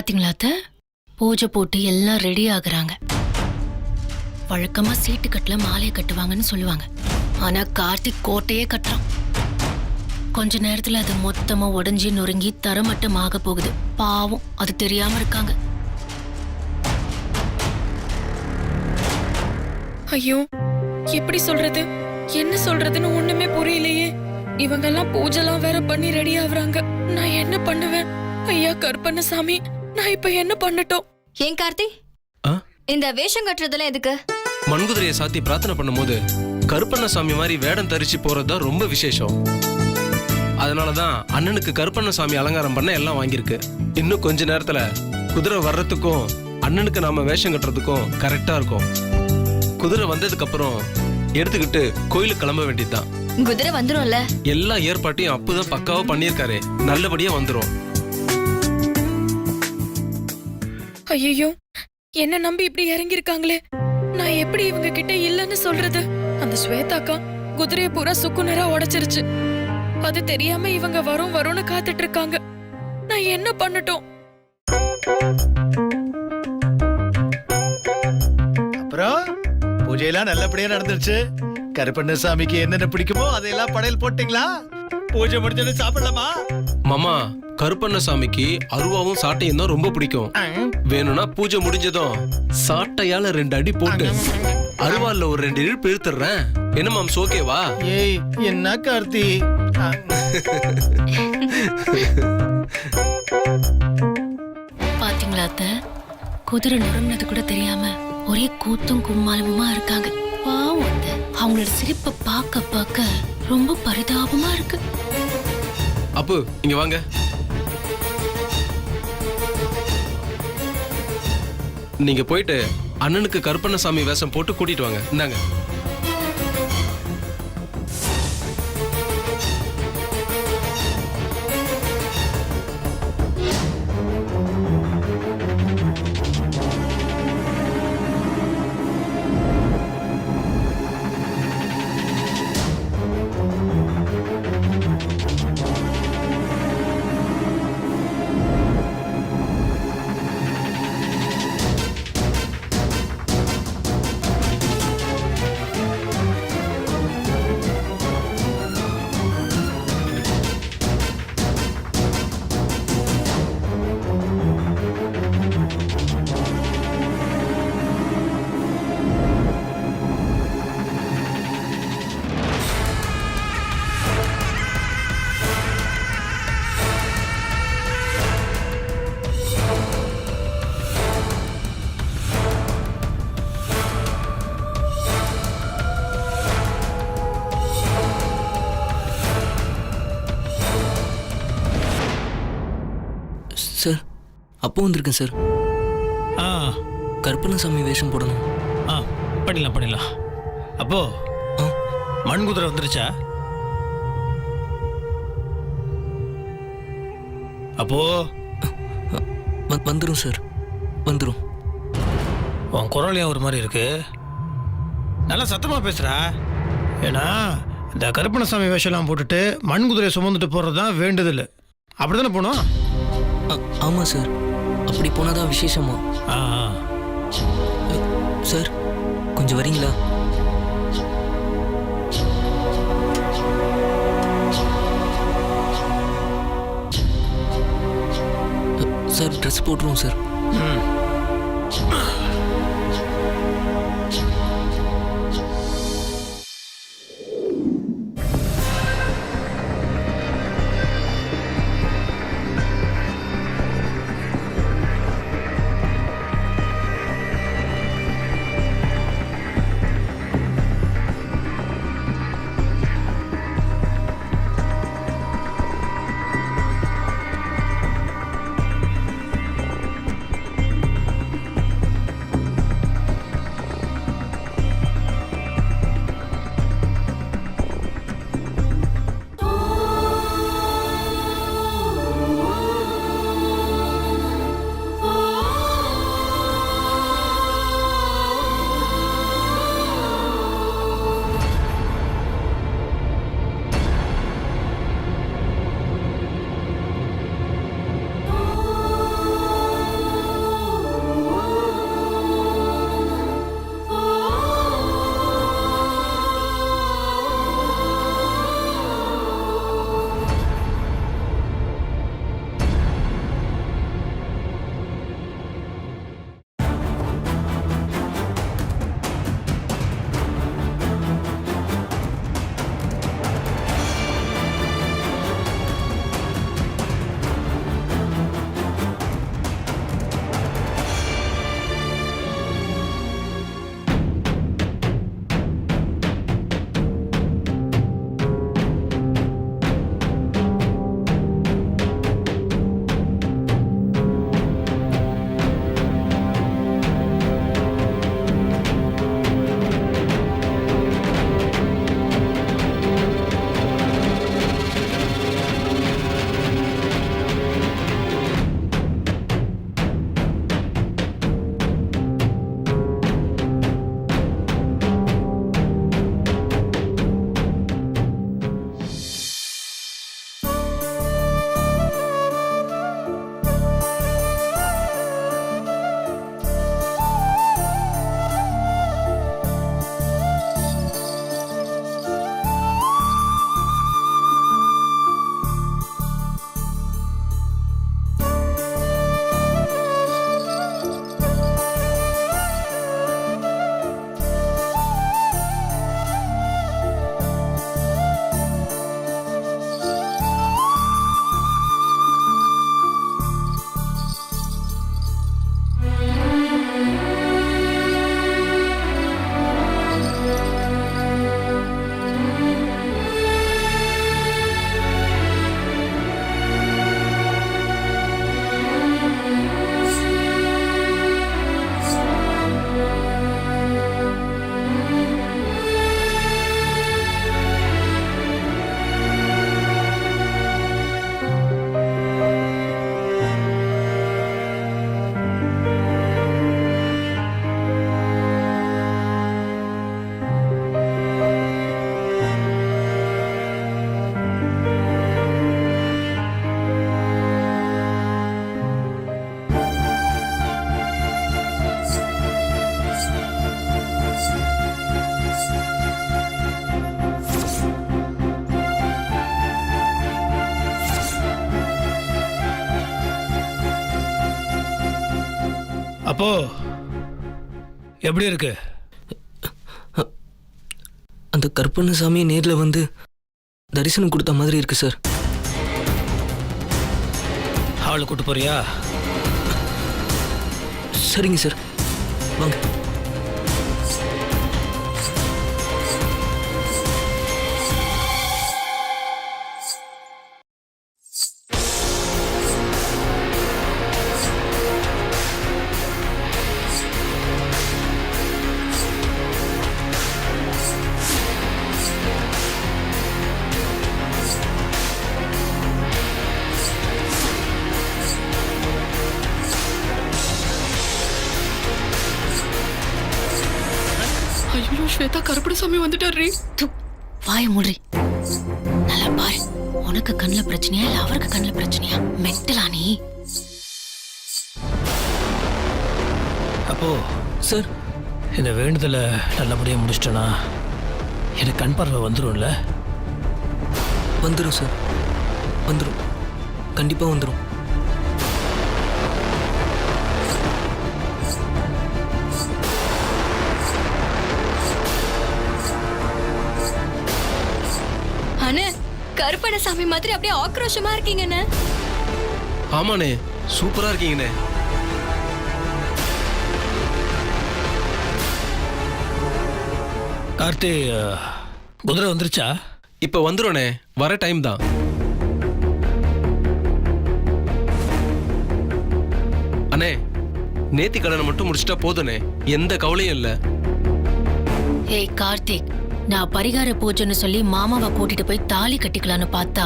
பாத்தீங்களா அத்தை? பூஜை போட்டு எல்லாம் ரெடி ஆகுறாங்க. வழக்கமா சீட்டு கட்டல மாலையை கட்டுவாங்கன்னு சொல்லுவாங்க. ஆனா கார்த்திக் கோட்டையே கட்டுறான். கொஞ்ச நேரத்துல அது மொத்தமா உடைஞ்சி நொறுங்கி தரமட்டமாக போகுது. பாவம், அது தெரியாம இருக்காங்க. ஐயோ, எப்படி சொல்றது, என்ன சொல்றதுன்னு ஒண்ணுமே புரியலையே. இவங்கெல்லாம் பூஜைலாம் வேற பண்ணி ரெடி ஆகுறாங்க. நான் என்ன பண்ணுவேன்? ஐயா கருப்பண்ணசாமி, நான் இப்ப என்ன பண்ணட்டும்? ஏன் கார்த்தி, இந்த வேஷம் கட்டுறதுல எதுக்கு? மண்குதிரையை சாத்தி பிரார்த்தனை பண்ணும்போது கருப்பண்ணசாமி மாதிரி வேடம் தரிச்சு போறதுதான் ரொம்ப விசேஷம். அதனாலதான் அண்ணனுக்கு கருப்பண்ணசாமி அலங்காரம் பண்ண எல்லாம் வாங்கியிருக்கு. இன்னும் கொஞ்ச நேரத்துல குதிரை வர்றதுக்கும் அண்ணனுக்கு நாம வேஷம் கட்டுறதுக்கும் கரெக்டா இருக்கும். குதிரை வந்ததுக்கு அப்புறம் எடுத்துக்கிட்டு கோயிலுக்கு கிளம்ப வேண்டியதுதான். குதிரை வந்துரும்ல? எல்லா ஏற்பாட்டையும் அப்பதான் பக்காவா பண்ணியிருக்காரு. நல்லபடியா வந்துரும். ஐயோ, என்ன நம்பி இப்படி இறங்கி இருக்காங்களே. நான் எப்படி இவங்க கிட்ட இல்லன்னு சொல்றது? அந்த ஸ்வேதாக்கா குதிரையை பூரா சுக்குநரா உடைச்சிருச்சு. அது தெரியாம இவங்க வரும்னு காத்துட்டு இருக்காங்க. நான் என்ன பண்ணட்டும்? அப்புறம் பூஜையெல்லாம் நல்லபடியா நடந்துருச்சு. கருப்பண்ணசாமிக்கு என்னென்ன பிடிக்குமோ அதையெல்லாம் படையல் போட்டீங்களா? பூஜை முடிஞ்சது சாப்பிடலாமா? மாமா, கருப்பண்ணசாமிக்கு அருவாவும் சாட்டையும் தான் ரொம்ப பிடிக்கும். வேணும்னா பூஜை முடிஞ்சதும் சாட்டையால 2 அடி போட்டு அருவால ஒரு 2 இழுப்பு இழுத்துறேன். என்ன மாம்ஸ், ஓகேவா? ஏய், என்ன கார்த்தி? பாத்தீங்களா அத்தை? குதிரை நொறுங்கினது கூட தெரியாம ஒரே கூத்தும் கும்மாளமுமா இருக்காங்க. பாவம் அத்தை, அவங்களோட சிரிப்பை பார்க்க பார்க்க ரொம்ப பரிதாபமா இருக்கு. அப்பு, இங்க வாங்க. நீங்க போயிட்டு அண்ணனுக்கு கருப்பண்ணசாமி வேஷம் போட்டு கூட்டிட்டு வாங்க. இந்தாங்க. சார், அப்போ வந்திருக்கேன் சார். கருப்பண்ணசாமி வேஷம் போடணும். பண்ணிடலாம். அப்போ மண் குதிரை வந்துருச்சா? அப்போ வந்துடும் சார், வந்துடும். உன் குரல் ஏன் ஒரு மாதிரி இருக்கு? நல்லா சத்தமா பேசுறா. ஏன்னா இந்த கருப்பண்ணசாமி வேஷம்லாம் போட்டுட்டு மண் குதிரையை சுமந்துட்டு போறது தான் வேண்டுதல். அப்படித்தானே போனோம்? ஆமாம் சார், அப்படி போனாதான் விசேஷமா. சார், கொஞ்சம் வரீங்களா? சார், ட்ரெஸ் போட்டுருவோம் சார். அப்போ எப்படி இருக்கு? அந்த கருப்பண்ணசாமியை நேரில் வந்து தரிசனம் கொடுத்த மாதிரி இருக்கு சார். ஆளு கூட்டு போறியா? சரிங்க சார், வாங்க. ஐயோ ஸ்வேதா கருப்பணசாமி வந்துட்டாரு. வாய மூடி. நல்லா பாரு, உனக்கு கண்ணுல பிரச்சனையா இல்ல அவருக்கு கண்ணுல பிரச்சனையா? மென்டலா நீ? அப்போ சார், இந்த வேண்டுதலை நல்லபடியாக முடிச்சிட்டேனா எனக்கு கண் பார்வை வந்துடும்ல? வந்துடும் சார், வந்துடும், கண்டிப்பாக வந்துடும். அண்ணே, கருப்பணசாமி மாதிரி அப்படியே ஆக்ரோஷமா இருக்கீங்கண்ணே. ஆமாண்ணே, சூப்பரா இருக்கீங்கண்ணே. கார்த்தி, குதிரை வந்துருச்சா? இப்ப வந்துரும்ண்ணே, வர டைம் தான். அண்ணே, நேத்தி கடனை மட்டும் முடிச்சிட்டா போதுண்ணே, எந்த கவலையும் இல்ல. ஏய் கார்த்திக், நான் பரிகார பூஜைன்னு சொல்லி மாமாவை கூட்டிட்டு போய் தாலி கட்டிக்கலான்னு பார்த்தா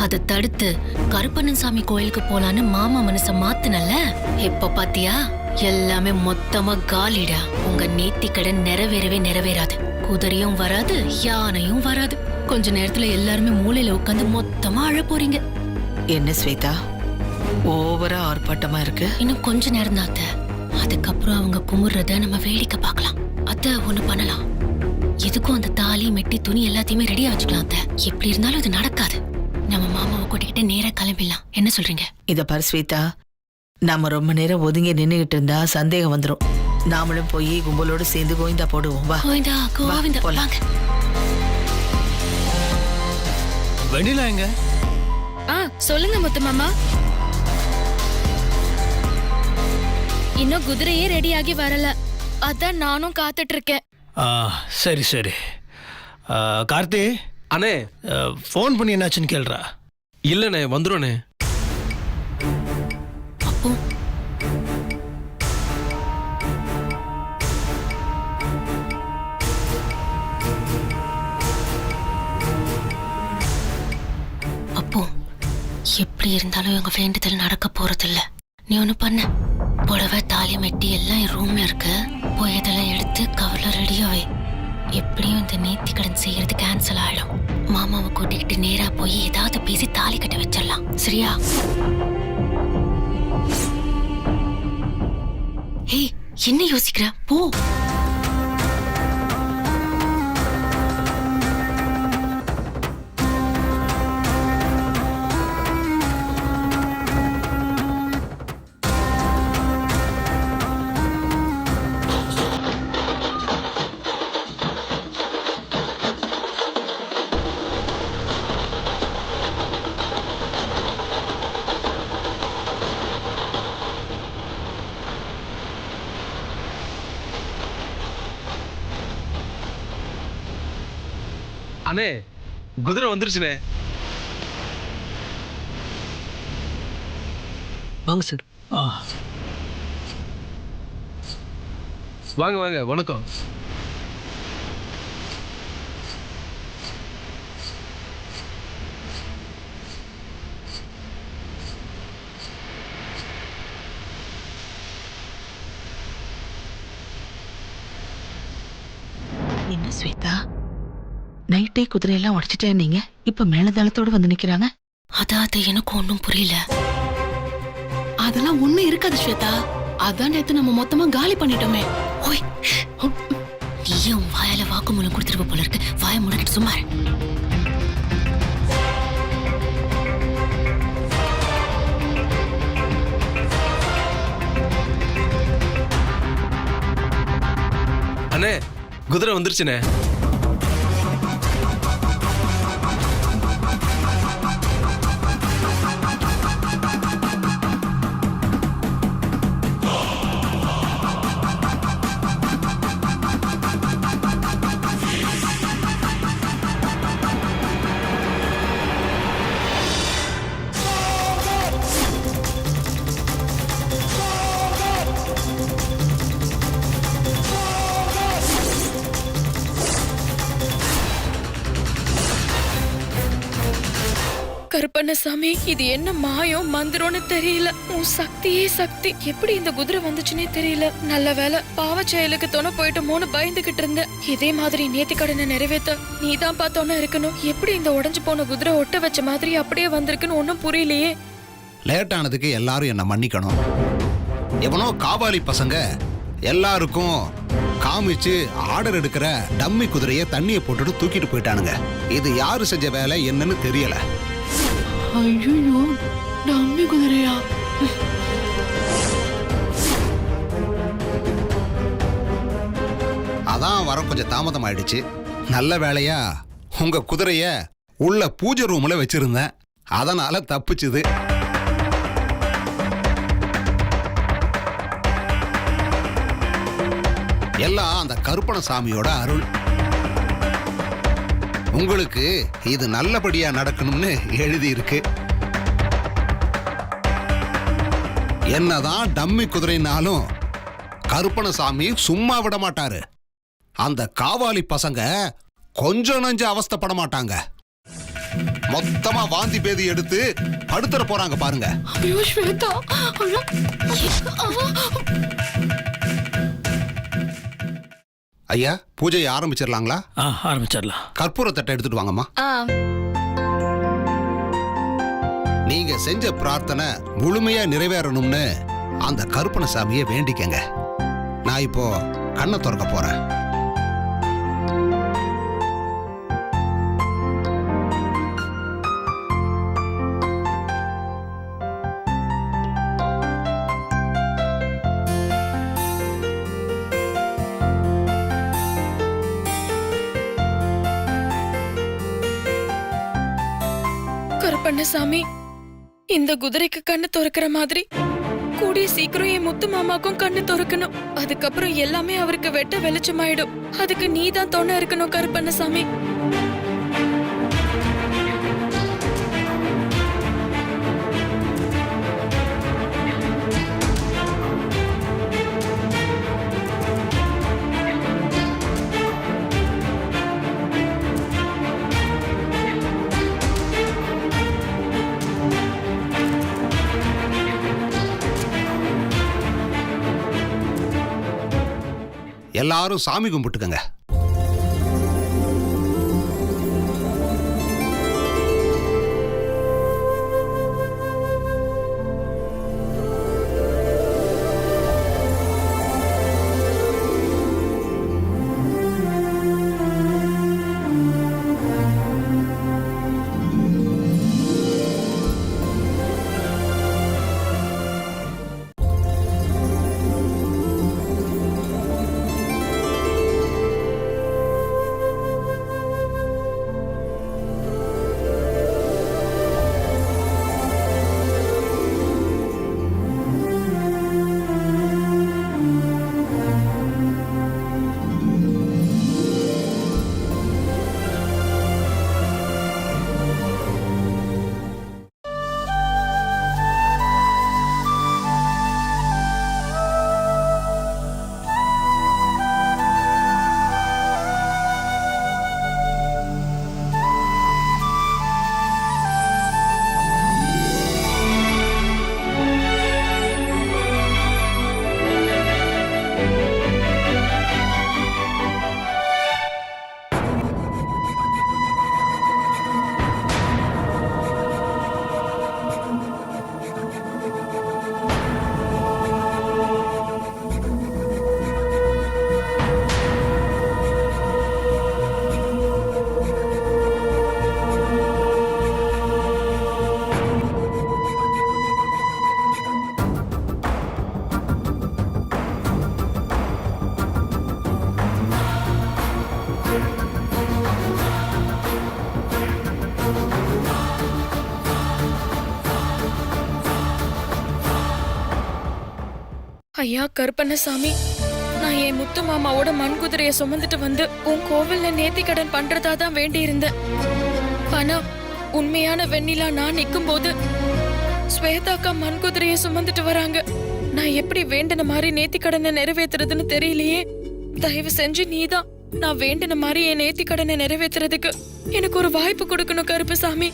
அதை தடுத்து கருப்பண்ணன் சாமி கோயிலுக்கு போலான்னு மாமா மனச மாத்துனல்ல. இப்ப பாத்தியா, எல்லாமே மொத்தமா காலிடா. உங்க நேத்தி கடன் நிறைவேறாது. குதிரையும் வராது, யானையும் வராது. கொஞ்ச நேரத்துல எல்லாருமே மூலையில உட்காந்து மொத்தமா அழ போறீங்க. என்ன ஸ்வேதா, ஓவரா ஆர்ப்பாட்டமா இருக்கு? இன்னும் கொஞ்ச நேரம் தான் அத்தை. அதுக்கப்புறம் அவங்க குமுறத நம்ம வேடிக்கை பார்க்கலாம். அத்தை ஒண்ணு பண்ணலாம், எதுக்கும் அந்த தாலி மெட்டி துணி எல்லாத்தையுமே ரெடியா வச்சுக்கலாம் அத்தை. எப்படி இருந்தாலும் இது நடக்காது. நம்ம மாமாவை கூட்டிக்கிட்டு நேரா கிளம்பிடலாம். என்ன சொல்றீங்க? இத பாரு ஸ்வேதா, நாம ரொம்ப நேரம் ஒதுங்கி நின்னுகிட்டு இருந்தா சந்தேகம் வந்துரும். நாமளும் போய் கும்பலோடு சேர்ந்து கோவிந்தா போடுவோம். வா கோவிந்தா கோவிந்தா, போலாம். வாங்க. வெண்ணிலா எங்க? சொல்லுங்க முத்து மாமா. இன்னும் குதிரையே ரெடி ஆகி வரல, அதான் நானும் காத்துட்டு இருக்கேன். சரி சரி. கார்த்தி, அண்ணே, ஃபோன் பண்ணி என்னாச்சுன்னு கேள்றா. இல்லண்ணே, வந்துரும்ண்ணே. அப்போ அப்போ எப்படி இருந்தாலும் இவங்க வேண்டுதல் நடக்க போறதில்ல. நீ ஒண்ணு பண்ண, புடவை தாலி மெட்டி எல்லாம் என் ரூம்ல இருக்கு. போய் இதெல்லாம் எடுத்து கவர்ல ரெடியாவே. எப்படியும் இந்த நேர்த்தி கடன் செய்யறது கேன்சல் ஆயிடும். மாமாவை கூட்டிக்கிட்டு நேரா போய் ஏதாவது பேசி தாலி கட்ட வச்சிடலாம். சரியா? ஏய், என்ன யோசிக்கிற? போ. அண்ணே, குதிரை வந்துருச்சுண்ணே. வாங்க சார். வாங்க வாங்க, வணக்கம். என்ன ஸ்வேதா, நைட்டே குதிரையெல்லாம் உடைச்சிட்டேன் நீங்க, இப்ப மேலதளத்தோட வந்து நிக்கிறாங்க. அதாவது எனக்கு ஒன்றும் புரியல. அதெல்லாம் ஒண்ணு இருக்காது ஸ்வேதா, அதான் நேத்து நம்ம மொத்தமா காலி பண்ணிட்டோமே. ஓய், நீயும் வாயால வாக்குமூலம் கொடுத்துருப்ப போல இருக்கு. வாய முடக்கிட்டு சும்மா இரு. அண்ணே குதிரை வந்துருச்சுண்ணே. கருப்பண்ணசாமி, இது என்ன மாயம் மந்திரம்னு தெரியல. உன் சக்தியே சக்தி. எப்படி இந்த குதிரை வந்துச்சுன்னே தெரியல. நல்ல வேலை பாவ செயலுக்கு துணை போயிட்டோமோன்னு பயந்துகிட்டு இருந்தேன். இதே மாதிரி நேத்தி கடனை நிறைவேத்த நீதான் பார்த்தோன்னு இருக்கணும். எப்படி இந்த உடைஞ்சு போன குதிரை ஒட்ட வச்ச மாதிரி அப்படியே வந்திருக்குன்னு ஒன்னும் புரியலையே. லேட் ஆனதுக்கு எல்லாரும் என்ன மன்னிக்கணும். எவனோ காவாலி பசங்க எல்லாருக்கும் காமிச்சு ஆர்டர் எடுக்கிற டம்மி குதிரையை தண்ணியை போட்டுட்டு தூக்கிட்டு போயிட்டானுங்க. இது யாரு செஞ்ச வேலை என்னன்னு தெரியல. ஐயோ, டம்மி குதிரையா? அதான் வர கொஞ்சம் தாமதம் ஆயிடுச்சு. நல்ல வேளையா உங்க குதிரைய உள்ள பூஜை ரூம்ல வச்சிருந்தேன். அதனால தப்பிச்சுது. எல்லாம் அந்த கருப்பணசாமியோட அருள். உங்களுக்கு இது நல்லபடியா நடக்கணும்னு எழுதி இருக்கு. என்னதான் டம்மி குதிரைனாலும் கருப்பணசாமி சும்மா விட மாட்டாரு. அந்த காவாலி பசங்க கொஞ்சம் நஞ்சு அவஸ்தைப்பட மாட்டாங்க. மொத்தமா வாந்தி பேதி எடுத்து படுத்துற போறாங்க பாருங்க. ஐயோ ஸ்வேதா, ஐயா, பூஜையை ஆரம்பிச்சிடலாங்களா? ஆரம்பிச்சிடலாம். கற்பூர தட்டை எடுத்துட்டு வாங்கம்மா. ஆ, நீங்க செஞ்ச பிரார்த்தனை முழுமையா நிறைவேறணும்னு அந்த கருப்பணசாமியை வேண்டிக்கங்க. நான் இப்போ கண்ணை திறக்க போறேன். கருப்பண்ணசாமி, இந்த குதிரைக்கு கண்ணு திறக்கிற மாதிரி கூடிய சீக்கிரம் என் முத்து மாமாக்கும் கண்ணு திறக்கணும். அதுக்கப்புறம் எல்லாமே அவருக்கு வெட்ட வெளிச்சமாயிடும். அதுக்கு நீதான் துணை இருக்கணும் கருப்பண்ணசாமி. எல்லாரும் சாமி கும்பிட்டுக்கங்க. ஐயா கருப்பண்ணசாமி, நான் என் முத்து மாமாவோட மண் குதிரைய சுமந்துட்டு வந்து உன் கோவில்ல நேர்த்தி கடன் பண்றதா தான் வேண்டி இருந்தேன். ஆனா உண்மையான வெண்ணிலா நான் நிக்கும் போது ஸ்வேதாக்கா மண் குதிரைய சுமந்துட்டு வராங்க. நான் எப்படி வேண்டின மாதிரி நேர்த்தி கடனை நிறைவேத்துறதுன்னு தெரியலையே. தயவு செஞ்சு நீதான் நான் வேண்டின மாதிரி என் நேர்த்தி கடனை நிறைவேத்துறதுக்கு எனக்கு ஒரு வாய்ப்பு கொடுக்கணும் கருப்பசாமி.